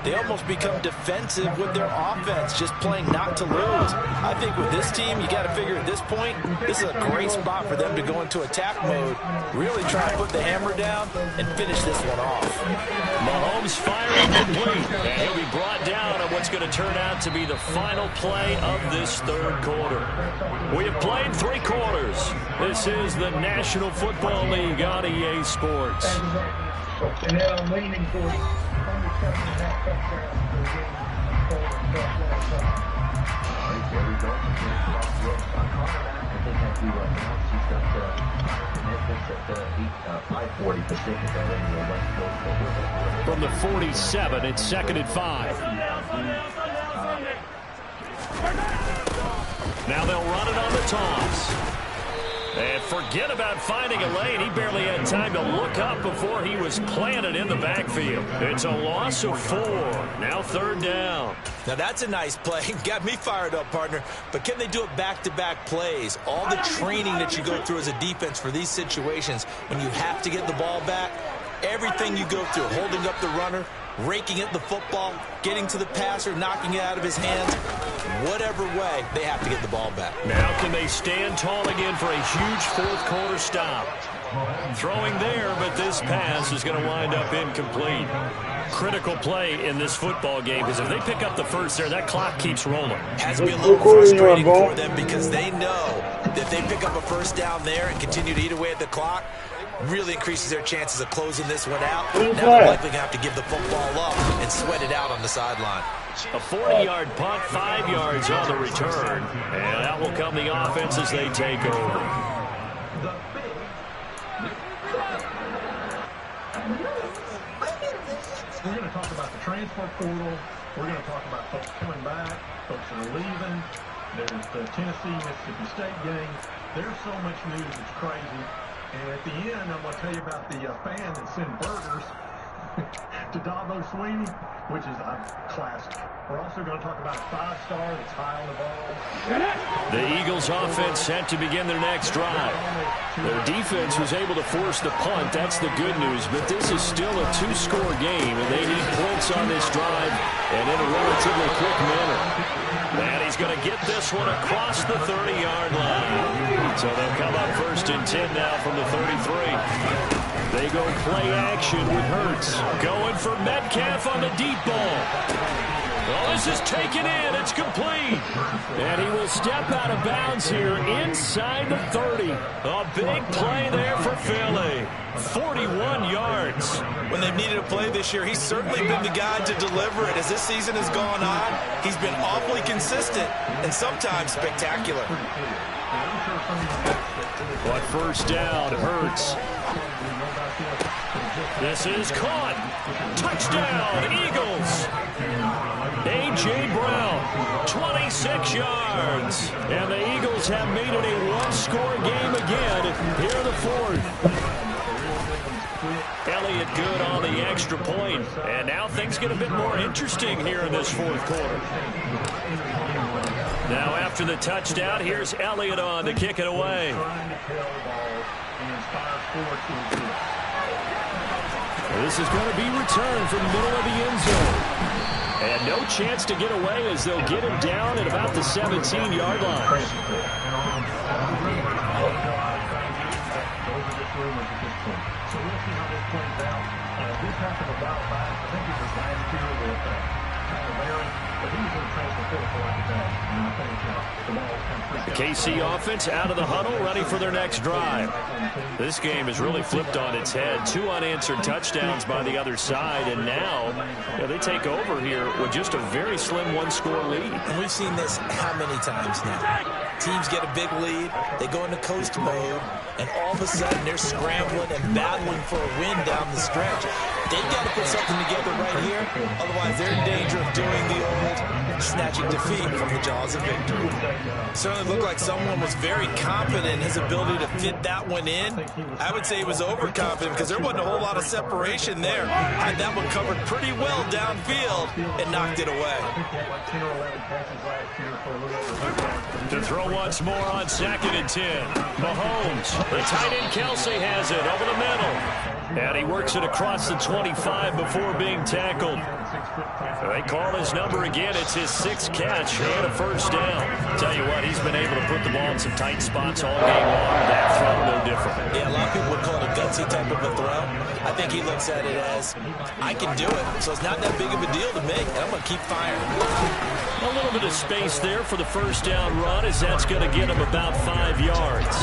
they almost become defensive with their offense, just playing not to lose. I think with this team, you got to figure at this point, this is a great spot for them to go into attack mode, really try to put the hammer down and finish this one off. Mahomes firing complete, and he'll be brought down on what's going to turn out to be the final play of this 3rd quarter. We have played 3 quarters. This is the National Football League on EA Sports. And now I'm leaning towards under 7.5 touchdowns. There we go. From the 47, it's 2nd and 5. Now they'll run it on the toss. And forget about finding a lane. He barely had time to look up before he was planted in the backfield. It's a loss of 4. Now 3rd down. Now that's a nice play. Got me fired up, partner. But can they do it back-to-back plays? All the training that you go through as a defense for these situations, when you have to get the ball back, everything you go through, holding up the runner, raking at the football, getting to the passer, knocking it out of his hands, whatever way, they have to get the ball back. Now can they stand tall again for a huge 4th quarter stop? Throwing there, but this pass is going to wind up incomplete. Critical play in this football game, because if they pick up the first there, that clock keeps rolling. Has to be a little frustrating for them, because they know that if they pick up a first down there and continue to eat away at the clock, really increases their chances of closing this one out. Now they're likely going to have to give the football up and sweat it out on the sideline. A 40-yard punt, 5 yards on the return. And out will come the offense as they take over. We're going to talk about the transfer portal. We're going to talk about folks coming back, folks that are leaving. There's the Tennessee-Mississippi State game. There's so much news, it's crazy. And at the end, I'm going to tell you about the fan that sent burgers to Dabo Sweeney, which is classic. We're also going to talk about a 5-star that's high on the ball. The Eagles offense set to begin their next drive. Their defense was able to force the punt. That's the good news. But this is still a 2-score game, and they need points on this drive and in a relatively quick manner. And he's going to get this one across the 30-yard line. So they'll come up 1st and 10 now from the 33. They go play action with Hurts. Going for Metcalf on the deep ball. Oh, this is taken in. It's complete. And he will step out of bounds here inside the 30. A big play there for Philly. 41 yards. When they've needed a play this year, he's certainly been the guy to deliver it. As this season has gone on, he's been awfully consistent and sometimes spectacular. But 1st down, Hurts. This is caught. Touchdown, Eagles. A.J. Brown, 26 yards. And the Eagles have made it a 1-score game again here in the 4th. Elliott good on the extra point. And now things get a bit more interesting here in this 4th quarter. Now after the touchdown, here's Elliott on to kick it away. This is going to be returned from the middle of the end zone. And no chance to get away as they'll get him down at about the 17-yard line. So we'll see how this plays out. This happened about last. I think it was last year with Tyler Barron. but he was in the transfer portal for like a day. And I think the ball's kind of freaked The out. KC offense out of the huddle, ready for their next drive. This game has really flipped on its head. 2 unanswered touchdowns by the other side, and now they take over here with just a very slim one-score lead. And we've seen this how many times now? Teams get a big lead, they go into coast mode, and all of a sudden they're scrambling and battling for a win down the stretch. They've got to put something together right here, otherwise they're in danger of doing the old snatching defeat from the jaws of victory. Certainly looked like someone was very confident in his ability to fit that one in. I would say he was overconfident because there wasn't a whole lot of separation there. Had that one covered pretty well downfield and knocked it away. To throw once more on 2nd and 10. Mahomes, the tight end Kelsey has it over the middle. And he works it across the 25 before being tackled. They call his number again. It's his 6th catch and a first down. Tell you what, he's been able to put the ball in some tight spots all game long. That throw, no different. Yeah, a lot of people would call it a gutsy type of a throw. I think he looks at it as, I can do it, so it's not that big of a deal to make, and I'm going to keep firing. A little bit of space there for the first down run, as that's going to get him about 5 yards.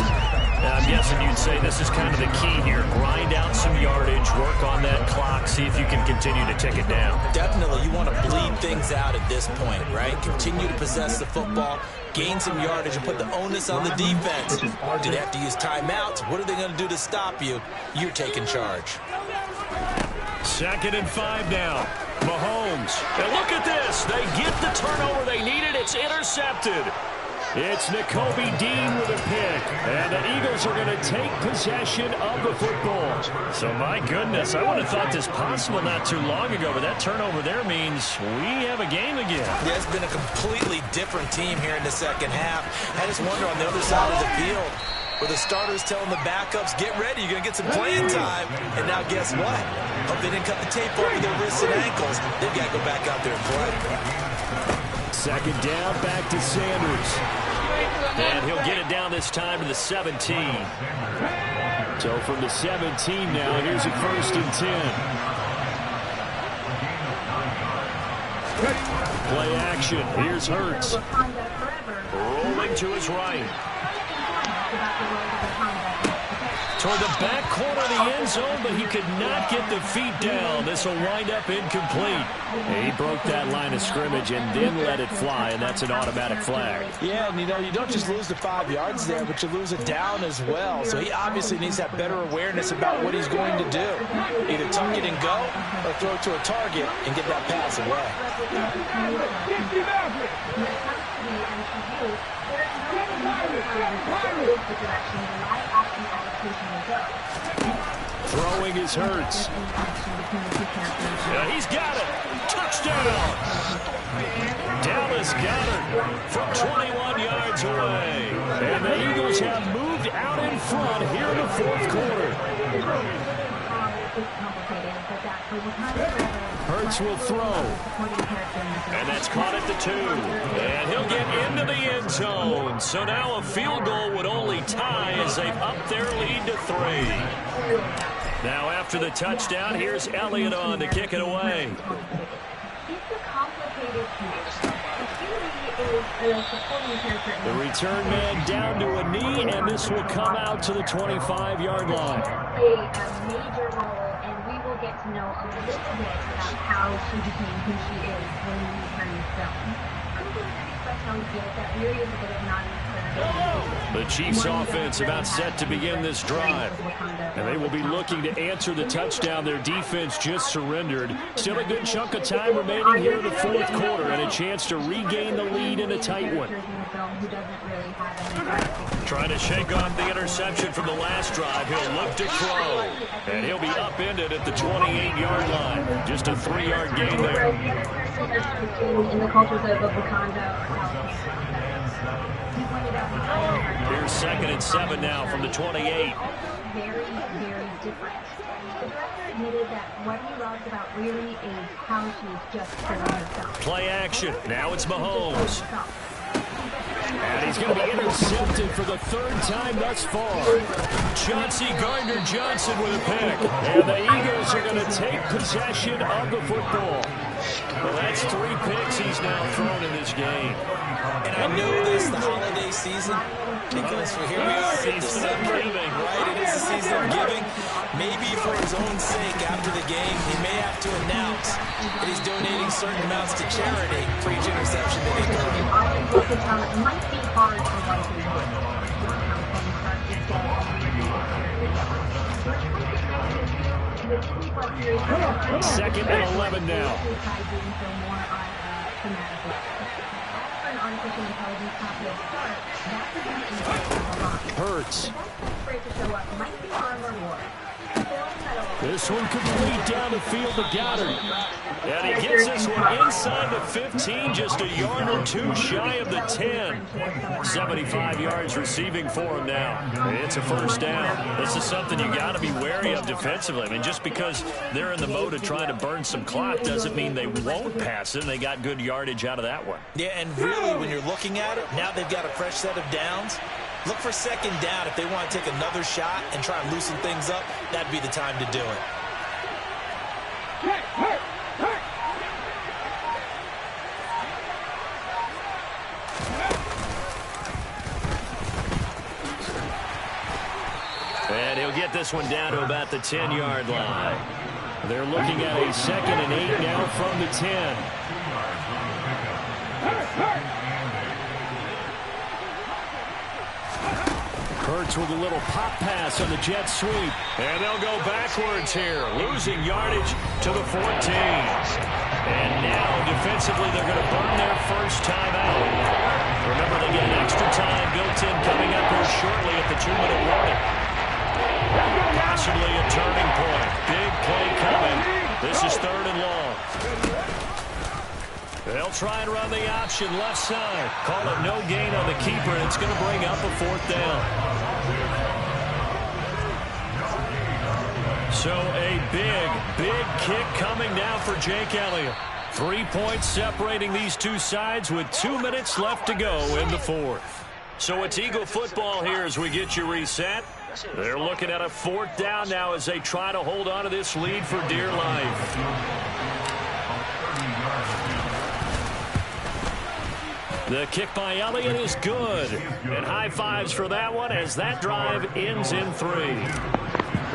Now, I'm guessing you'd say this is kind of the key here. Grind out some yardage, work on that clock, see if you can continue to tick it down. Definitely, you want to bleed things out at this point, right? Continue to possess the football, gain some yardage, and put the onus on the defense. Do they have to use timeouts? What are they going to do to stop you? You're taking charge. 2nd and 5 now. Mahomes. And look at this. They get the turnover they needed. It's intercepted. It's Nakobe Dean with a pick. And the Eagles are going to take possession of the football. So, my goodness, I would have thought this possible not too long ago, but that turnover there means we have a game again. Yeah, it's been a completely different team here in the second half. I just wonder on the other side of the field, where the starters telling the backups, get ready, you're going to get some playing time. And now guess what? Hope they didn't cut the tape over their wrists and ankles. They've got to go back out there and play. 2nd down, back to Sanders. And he'll get it down this time to the 17. So from the 17 now, here's a 1st and 10. Play action. Here's Hurts. Rolling to his right. Toward the back corner of the end zone, but he could not get the feet down. This will wind up incomplete. He broke that line of scrimmage and then let it fly, and that's an automatic flag. Yeah, and you don't just lose the 5 yards there, but you lose it down as well. So he obviously needs to have better awareness about what he's going to do. Either tuck it and go, or throw it to a target and get that pass away. Throwing his Hurts. Yeah, he's got it. Touchdown. Dallas Goedert from 21 yards away. And the Eagles have moved out in front here in the 4th quarter. Hurts will throw. And that's caught at the 2. And he'll get into the end zone. So now a field goal would only tie as they've upped their lead to 3. Now after the touchdown, here's Elliott on to kick it away. The return man down to a knee, and this will come out to the 25-yard line. A major role, and we will get to know a little bit about how she became who she is when we return the film. I'm going to express how we feel that really is a bit of The Chiefs offense about set to begin this drive. And they will be looking to answer the touchdown their defense just surrendered. Still a good chunk of time remaining here in the 4th quarter and a chance to regain the lead in a tight one. Trying to shake off the interception from the last drive. He'll look to throw. And he'll be upended at the 28-yard line. Just a 3-yard gain there. In the cultures of Wakanda. Here's 2nd and 7 now from the 28. Very, very different. The director admitted that what he loves about really is how she's just killing herself. Play action. Now it's Mahomes. And he's going to be intercepted for the third time thus far. Chauncey Gardner-Johnson with a pick. And the Eagles are going to take possession of the football. Well, that's 3 picks he's now thrown in this game. And I know this, the holiday season, because here we are in December, right? It is the season of giving. Maybe for his own sake, after the game, he may have to announce that he's donating certain amounts to charity for each interception that he throws. It might be hard for one to Second and 11 now. Hurts. This one complete down the field to Goddard. And he gets this one inside the 15, just a yard or 2 shy of the 10. 75 yards receiving for him now. It's a first down. This is something you got to be wary of defensively. I mean, just because they're in the mode of trying to burn some clock doesn't mean they won't pass it. They got good yardage out of that one. Yeah, and really, when you're looking at it, now they've got a fresh set of downs. Look for second down. If they want to take another shot and try and loosen things up, that'd be the time to do it. And he'll get this one down to about the 10-yard line. They're looking at a 2nd and 8 now from the 10. Hurts with a little pop pass on the jet sweep. And they'll go backwards here, losing yardage to the 14. And now, defensively, they're going to burn their first time out. Remember, they get an extra time built in coming up here shortly at the 2-minute warning. Possibly a turning point. Big play coming. This is 3rd and long. They'll try and run the option left side. Call it no gain on the keeper, and it's going to bring up a 4th down. So a big kick coming now for Jake Elliott. 3 points separating these two sides with 2 minutes left to go in the 4th. So it's Eagle football here as we get you reset. They're looking at a 4th down now as they try to hold on to this lead for dear life. The kick by Elliott is good. And high fives for that one as that drive ends in 3.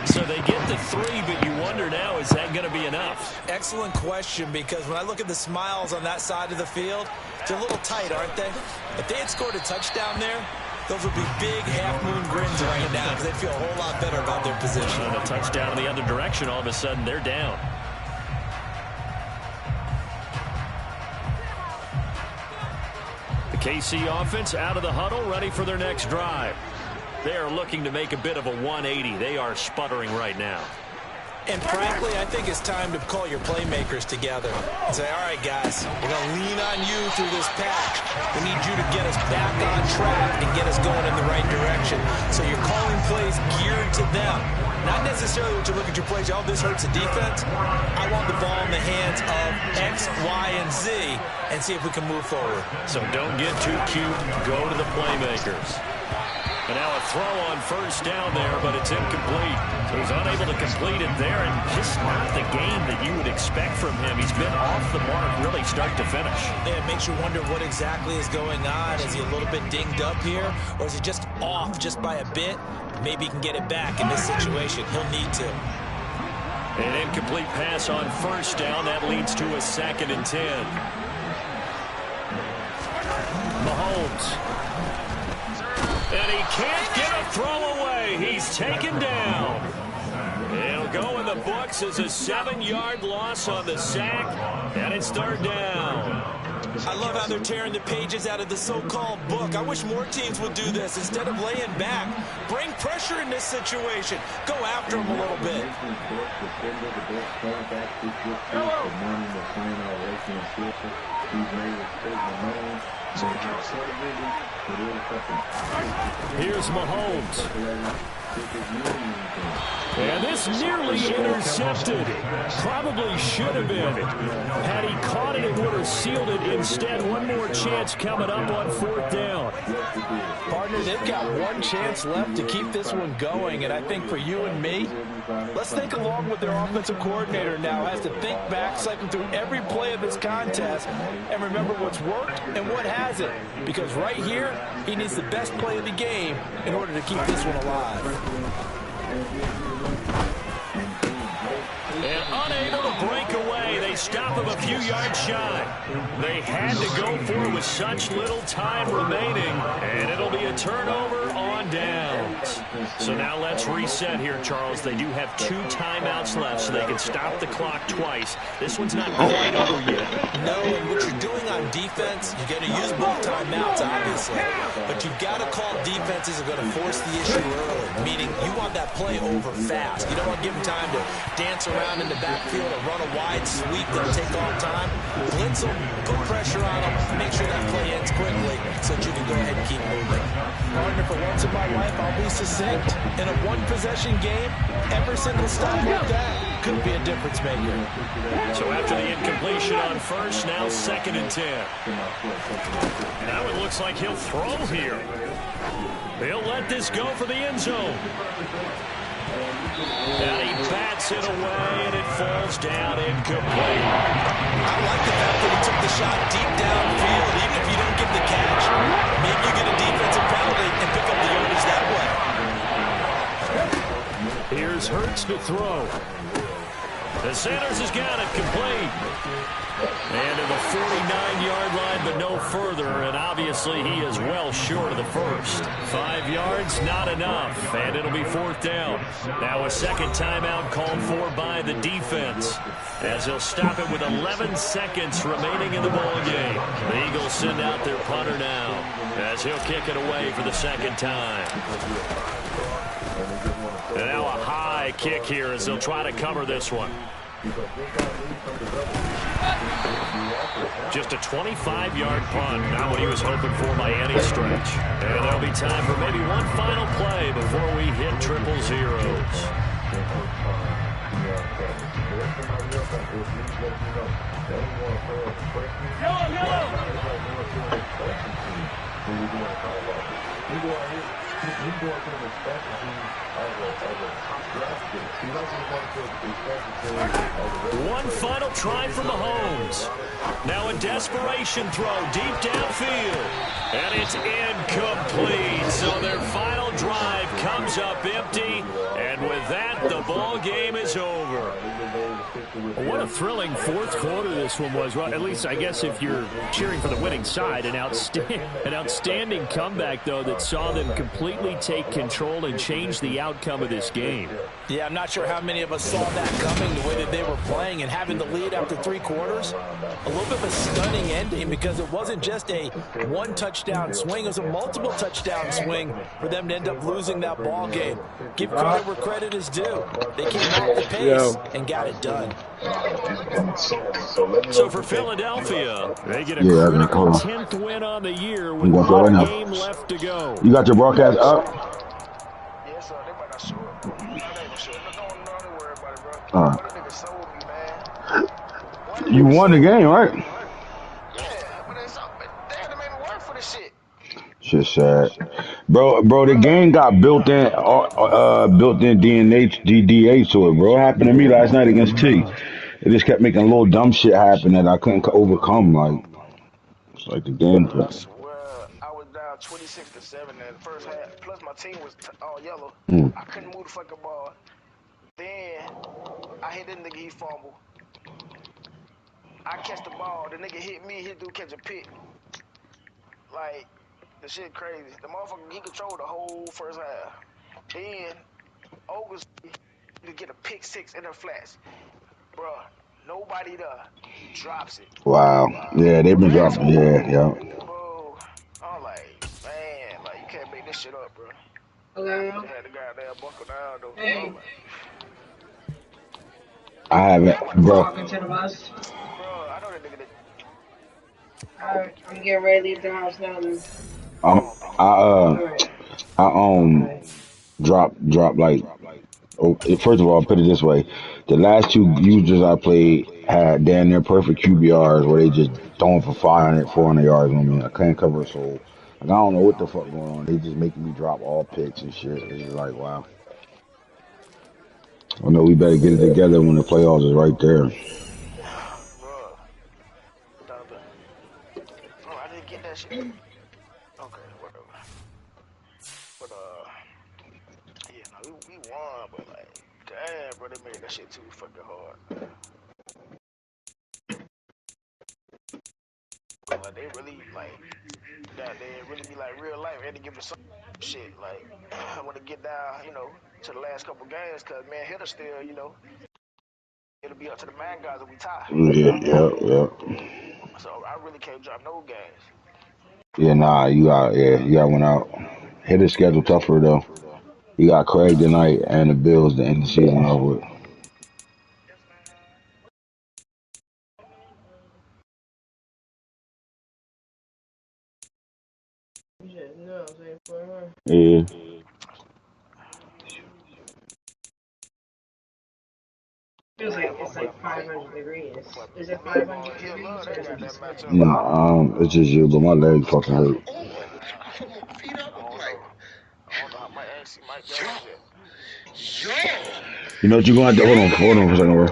So they get the 3, but you wonder now, is that going to be enough? Excellent question, because when I look at the smiles on that side of the field, they're a little tight, aren't they? If they had scored a touchdown there, those would be big half-moon grins right now because they'd feel a whole lot better about their position. And a touchdown in the other direction, all of a sudden they're down. The KC offense out of the huddle, ready for their next drive. They are looking to make a bit of a 180. They are sputtering right now. And frankly, I think it's time to call your playmakers together and say, all right, guys, we're going to lean on you through this patch. We need you to get us back on track and get us going in the right direction. So you're calling plays geared to them. Not necessarily when you look at your plays, oh, this hurts the defense. I want the ball in the hands of X, Y, and Z and see if we can move forward. So don't get too cute. Go to the playmakers. And now a throw on first down there, but it's incomplete. So he's unable to complete it there, and just not the game that you would expect from him. He's been off the mark really start to finish. Yeah, it makes you wonder what exactly is going on. Is he a little bit dinged up here, or is he just off just by a bit? Maybe he can get it back in this situation. He'll need to. An incomplete pass on first down. That leads to a 2nd and 10. Mahomes. And he can't get a throw away. He's taken down. It'll go in the books as a 7-yard loss on the sack, and it's 3rd down. I love how they're tearing the pages out of the so-called book. I wish more teams would do this. Instead of laying back, bring pressure in this situation. Go after them a little bit. Here's Mahomes. And this nearly intercepted. Probably should have been. Had he caught it, it would have sealed it. Instead, one more chance coming up on 4th down. Partner, they've got one chance left to keep this one going, and I think for you and me, let's think along with their offensive coordinator now has to think back, cycle through every play of this contest, and remember what's worked and what hasn't. Because right here, he needs the best play of the game in order to keep this one alive. And unable to break away, they stop him a few yards shy. They had to go for it with such little time remaining, and it'll be a turnover on downs. So now let's reset here, Charles. They do have 2 timeouts left, so they can stop the clock twice. This one's not quite over yet. No, and what you're doing on defense, you're going to use both timeouts, obviously. But you've got to call defenses are going to force the issue early, meaning you want that play over fast. You don't want to give them time to dance around in the backfield or run a wide sweep that'll take off time. Blitz them, put pressure on them, make sure that play ends quickly so that you can go ahead and keep moving. Partner, for once in my life, I'll be succinct. In a one-possession game, every single stop like that could be a difference maker. So after the incompletion on first, now 2nd and 10. Now it looks like he'll throw here. He'll let this go for the end zone. And he bats it away, and it falls down incomplete. I like the fact that he took the shot deep downfield, even if you don't get the catch. Maybe you get a defensive penalty and pick up the yardage that way. Here's Hurts to throw. The Sanders has got it complete. And to the 49-yard line, but no further. And obviously, he is well short of the first. 5 yards, not enough. And it'll be 4th down. Now a second timeout called for by the defense, as he'll stop it with 11 seconds remaining in the ballgame. The Eagles send out their punter now, as he'll kick it away for the second time. And now a high kick here as they'll try to cover this one. Just a 25-yard punt, not what he was hoping for by any stretch. And there'll be time for maybe one final play before we hit triple zeros. One final try for Mahomes. Now a desperation throw deep downfield. And it's incomplete. So their final drive comes up empty. And with that, the ball game is over. What a thrilling 4th quarter this one was. Well, at least I guess if you're cheering for the winning side, an outstanding comeback, though, that saw them completely take control and change the outcome of this game. Yeah, I'm not sure how many of us saw that coming, the way that they were playing and having the lead after 3 quarters. A little bit of a stunning ending because it wasn't just a one-touchdown swing. It was a multiple touchdown swing for them to end up losing that ball game. Give credit where credit is due. They came off the pace and got it done. So for Philadelphia, they get a critical 10th win on the year with one game left to go. You got your broadcast up? Yes, sir. They might not show it. Don't worry about it, bro. All right. You won the game, right? Yeah, but they had to make me work for this shit. Shit sad. Bro, the game got built-in DNH to it, bro. It happened to me last night against T. It just kept making little dumb shit happen that I couldn't overcome. Like, it's like the game. Well, I was down 26-7 in the first half. Plus, my team was all yellow. I couldn't move the fucking ball. Then I hit that nigga. He fumbled. I catch the ball. The nigga hit me. His dude catch a pick. Like, the shit crazy. The motherfucker, he controlled the whole first half. Then August, to get a pick 6 in the flats. Bruh, nobody there. He drops it. Wow. Yeah, they've been dropping. Yeah. Bro, I'm like, man, like, you can't make this shit up, bro. Hello? You had the goddamn buckle down, though. Hey. I haven't, bro. Talking to the bus. Bro, I know that nigga that. Alright, I'm getting ready to leave the house now then. drop like. Oh, first of all, I'll put it this way: the last two users I played had damn near perfect QBRs where they just throwing for 500, 400 yards on me. I couldn't cover a soul. Like I don't know what the fuck going on. They just making me drop all picks and shit. It's just like wow. I know we better get it together when the playoffs is right there. Bro, oh, I didn't get that shit. Okay, whatever. But yeah, no, we won, but like, damn, bro, they made that shit too fucking hard. Like they really like that. They really be like real life. They had to give us some shit. Like I want to get down, to the last couple games, cause man, hitter still, it'll be up to the man guys if we tie. Yeah. So I really can't drop no games. Yeah, nah, you got one out. Hit his schedule tougher though. You got Craig tonight and the Bills to end the season off with. Yeah. It's like 500 degrees. But Is it me and 500 he'll degrees love or that is it goddamn just matchup. No, it's just you, but my leg fucking hurt. I don't know how my ass might games yet. You know what you're gonna have to hold on for a second, bro.